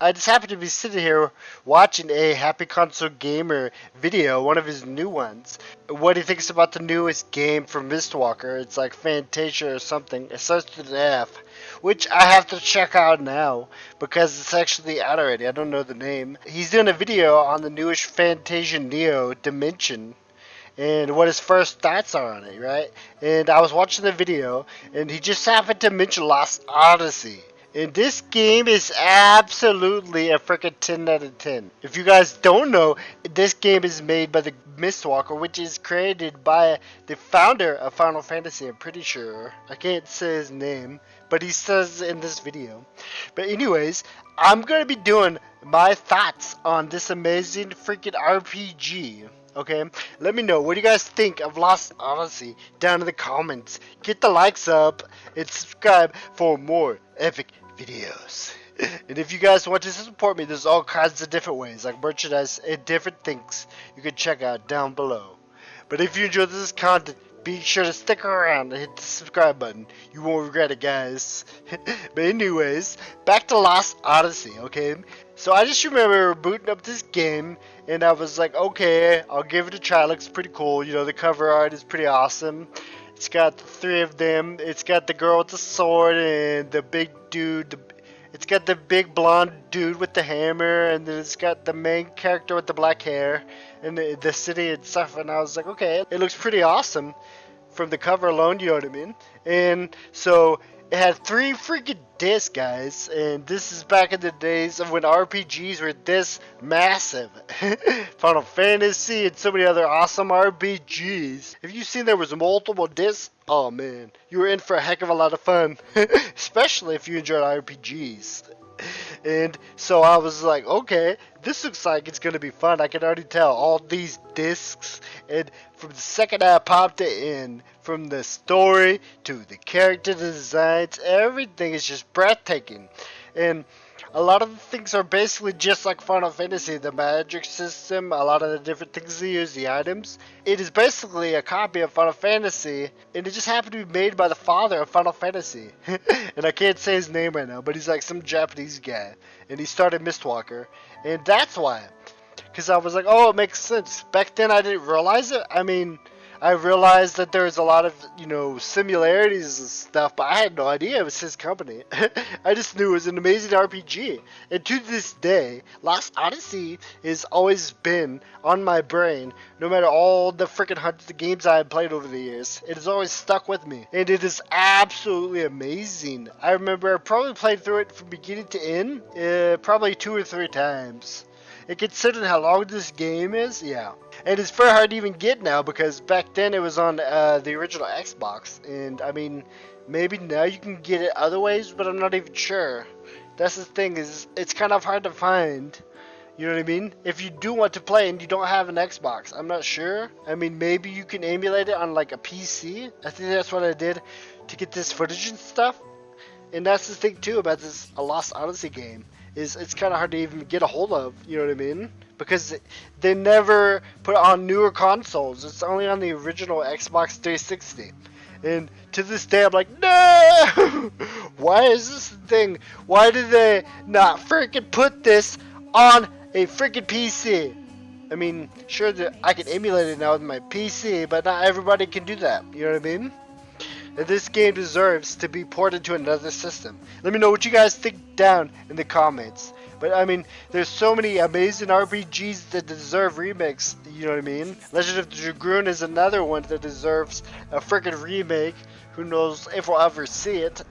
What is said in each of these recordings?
I just happened to be sitting here watching a Happy Console Gamer video, one of his new ones. What he thinks about the newest game from Mistwalker. It's like Fantasia or something. It starts with an F, which I have to check out now because it's actually out already. I don't know the name. He's doing a video on the newest Fantasia Neo Dimension and what his first thoughts are on it, right? And I was watching the video, and he just happened to mention Lost Odyssey. And this game is absolutely a freaking 10 out of 10. If you guys don't know, this game is made by the Mistwalker, which is created by the founder of Final Fantasy, I'm pretty sure. I can't say his name, but he says in this video. But anyways, I'm going to be doing my thoughts on this amazing freaking RPG. Okay, let me know what do you guys think of Lost Odyssey down in the comments. Get the likes up and subscribe for more epic videos. And if you guys want to support me, there's all kinds of different ways, like merchandise and different things you can check out down below. But if you enjoyed this content, be sure to stick around and hit the subscribe button. You won't regret it, guys. But anyways, back to Lost Odyssey, okay? So I just remember booting up this game, and I was like, okay, I'll give it a try. It looks pretty cool. You know, the cover art is pretty awesome. It's got the three of them. It's got the girl with the sword and the big dude. It's got the big blonde dude with the hammer, and then it's got the main character with the black hair, and the city and stuff. And I was like, okay, it looks pretty awesome from the cover alone, you know what I mean? And so it had 3 freaking discs, guys, and this is back in the days of when RPGs were this massive. Final Fantasy and so many other awesome RPGs. If you've seen there was multiple discs, oh man, you were in for a heck of a lot of fun, especially if you enjoyed RPGs. And so I was like, okay, this looks like it's going to be fun. I can already tell all these discs. And from the second I popped it in, from the story to the character designs, everything is just breathtaking. And a lot of the things are basically just like Final Fantasy, the magic system, a lot of the different things they use, the items. It is basically a copy of Final Fantasy, and it just happened to be made by the father of Final Fantasy. And I can't say his name right now, but he's like some Japanese guy, and he started Mistwalker, and that's why. Because I was like, oh, it makes sense. Back then I didn't realize it. I mean, I realized that there's a lot of, you know, similarities and stuff, but I had no idea it was his company. I just knew it was an amazing RPG. And to this day, Lost Odyssey has always been on my brain, no matter all the freaking hundreds of games I have played over the years. It has always stuck with me. And it is absolutely amazing. I remember I probably played through it from beginning to end, probably 2 or 3 times. And considering how long this game is, yeah. And it's very hard to even get now because back then it was on the original Xbox. And I mean, maybe now you can get it other ways, but I'm not even sure. That's the thing, is it's kind of hard to find. You know what I mean? If you do want to play and you don't have an Xbox, I'm not sure. I mean, maybe you can emulate it on like a PC. I think that's what I did to get this footage and stuff. And that's the thing too about this a Lost Odyssey game. Is it's kind of hard to even get a hold of, you know what I mean? Because they never put it on newer consoles. It's only on the original Xbox 360. And to this day, I'm like, no! Why is this the thing? Why did they not freaking put this on a freaking PC? I mean, sure, that I can emulate it now with my PC, but not everybody can do that. You know what I mean? And this game deserves to be ported to another system. Let me know what you guys think down in the comments. But I mean, there's so many amazing RPGs that deserve remakes, you know what I mean? Legend of the Dragoon is another one that deserves a freaking remake. Who knows if we'll ever see it.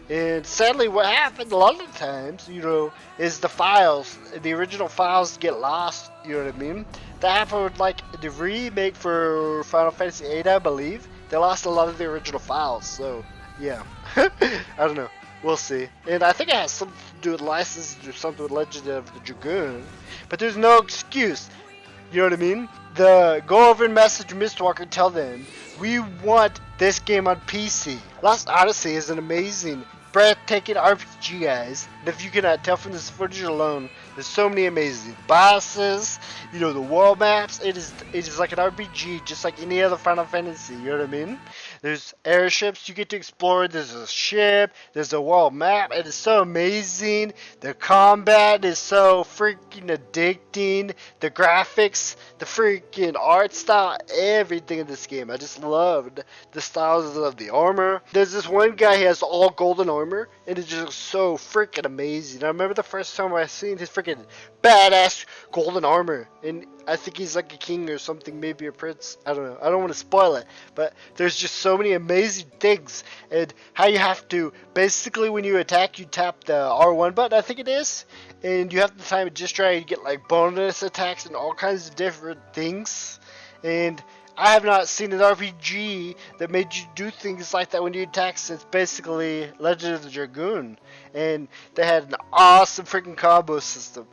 And sadly, what happened a lot of times, you know, is the files, the original files get lost, you know what I mean? That happened with like the remake for Final Fantasy VIII, I believe. They lost a lot of the original files, so yeah. I don't know. We'll see. And I think it has something to do with licenses or something with Legend of the Dragoon. But there's no excuse. You know what I mean? Go over and message Mistwalker and tell them we want this game on PC. Lost Odyssey is an amazing, breathtaking RPG, guys. And if you cannot tell from this footage alone, there's so many amazing bosses, you know, the world maps. It is like an RPG, just like any other Final Fantasy, you know what I mean? There's airships you get to explore. There's a ship. There's a world map. It is so amazing. The combat is so freaking addicting. The graphics, the freaking art style, everything in this game. I just loved the styles of the armor. There's this one guy, he has all golden armor, and it's just so freaking amazing. I remember the first time I seen his freaking badass golden armor, and I think he's like a king or something, maybe a prince. I don't know. I don't want to spoil it, but there's just so many amazing things, and how you have to basically when you attack, you tap the R1 button, I think it is, and you have to time it just right. You get like bonus attacks and all kinds of different things, and I have not seen an RPG that made you do things like that when you attack since basically Legend of the Dragoon. And they had an awesome freaking combo system.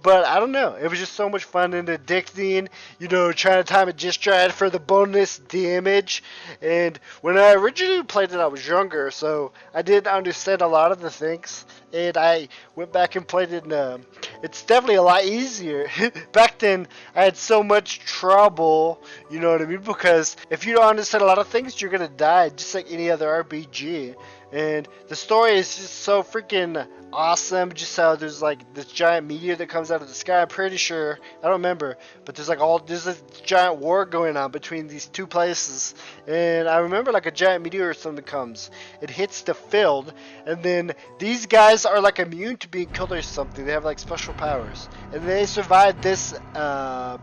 But I don't know, it was just so much fun and addicting, you know, trying to time it just right for the bonus damage. And when I originally played it, I was younger, so I didn't understand a lot of the things. And I went back and played it, and it's definitely a lot easier. Back then, I had so much trouble, you know what I mean? Because if you don't understand a lot of things, you're gonna die, just like any other RPG. And the story is just so freaking awesome. Just how there's like this giant meteor that comes out of the sky. I'm pretty sure, I don't remember, but there's a giant war going on between these two places. And I remember like a giant meteor or something comes. It hits the field, and then these guys are like immune to being killed or something. They have like special powers, and they survive this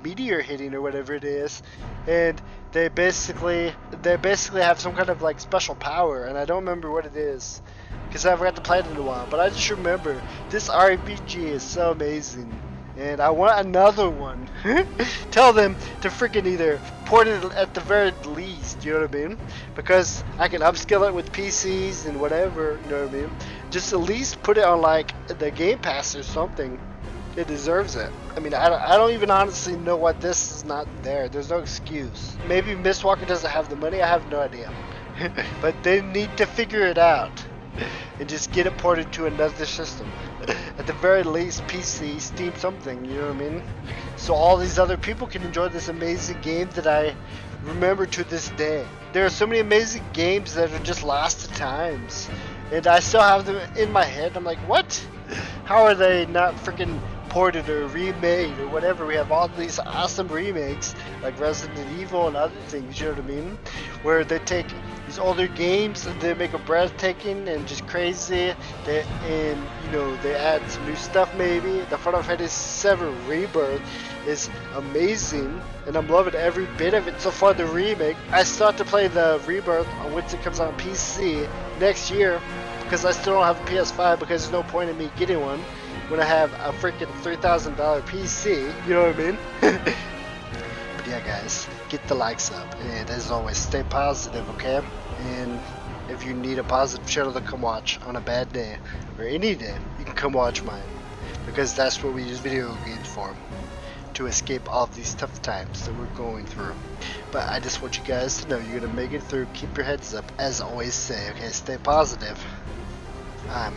meteor hitting or whatever it is, and they basically have some kind of like special power, and I don't remember what it is because I forgot to play it in a while. But I just remember this RPG is so amazing, and I want another one. Tell them to freaking either port it at the very least, you know what I mean? Because I can upskill it with PCs and whatever, you know what I mean? Just at least put it on like the Game Pass or something. It deserves it. I mean, I don't even honestly know why this is not there. There's no excuse. Maybe Mistwalker doesn't have the money. I have no idea. But they need to figure it out and just get it ported to another system. At the very least, PC, Steam, something, you know what I mean? So all these other people can enjoy this amazing game that I remember to this day. There are so many amazing games that are just lost to times, and I still have them in my head. I'm like, what? How are they not freaking ported or remade or whatever? We have all these awesome remakes like Resident Evil and other things, you know what I mean? Where they take these older games and they make them breathtaking and just crazy. They add some new stuff maybe. The Final Fantasy VII Rebirth is amazing, and I'm loving every bit of it so far. The remake, I still have to play the Rebirth once it comes out on PC next year, because I still don't have a PS5, because there's no point in me getting one when I have a freaking $3,000 PC, you know what I mean? But yeah guys, get the likes up, and as always, stay positive, okay? And if you need a positive channel to come watch on a bad day, or any day, you can come watch mine, because that's what we use video games for, to escape all of these tough times that we're going through. But I just want you guys to know you're gonna make it through. Keep your heads up, as I always say, okay? Stay positive. I'm